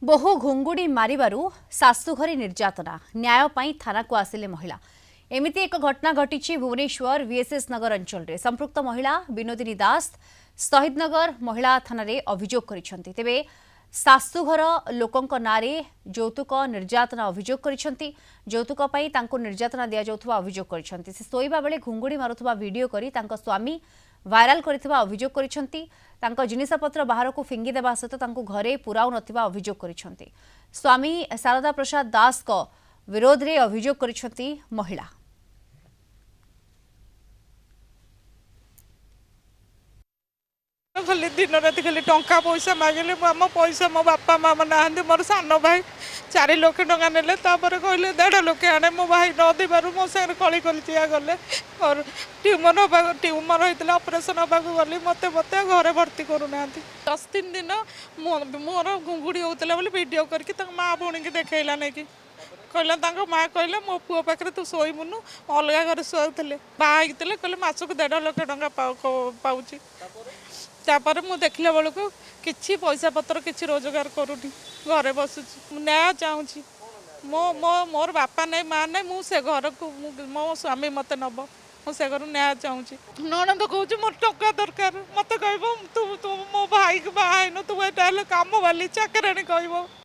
बहु घुंगुड़ी मारिबारु शाशुघरी निर्यातना न्याय पाई थाना को आसिले महिला। एमिति एक घटना घटी भुवनेश्वर वीएसएस नगर अंचल रे संपृक्त महिला विनोदिनी दास शहीदनगर महिला थाना रे अभियोग करिसेंती। तेबे शाशुघर लोकंक नारे यौतुक निर्यातना अभियोग करिसेंती। यौतुक पाई तांको निर्यातना दिया जाउथबा अभियोग करिसेंती। से सोइबा बेले घुंगुड़ी मारुथबा वीडियो करी तांको स्वामी भाइराल करथिबा अभियोग करिसेंती। तांको जिनिसपत्र बाहर को फिंगी देबा सहित तांको घरे पुराउ नथिबा अभियोग करिसेंती। स्वामी शारदा प्रसाद दास को विरोध रे अभियोग करिसेंती महिला। खाली दिन राति खाली टंका पैसा मागिले आम पैसा मो बापा मामा ना मोर सान भाई 4 लाख टका नेले कहले 1.5 लाख आने मो भाई न देबारु मो सागर कली कलिचिया गले और ट्यूमर होता ऑपरेशन हवा गली मत मत घरे भर्ती करूना 10 दिन मोर घुंगुड़ी होता बोली वीडियो करके माँ भौणी की देखला नहीं कि कहला माँ कहला मो पुओ पाखे तू शोबुनु अलग घर शुले बाहर कहले मासक 1.5 लाख टका पाऊँ तापर मु देखला बेलू किसी पैसा पत्र किसी रोजगार करूनी घरे बसुची न्याय चाहूँगी मो मो मोर बापा नहीं माँ नहीं मुझे घर को मो स्वामी मत नब मुझे घर न्याय चाहूँगी नणंद कहूँ मोर टका दरकार मत कह तू तू मो भाई को बाहन तू ये कम वाली चाकराणी कह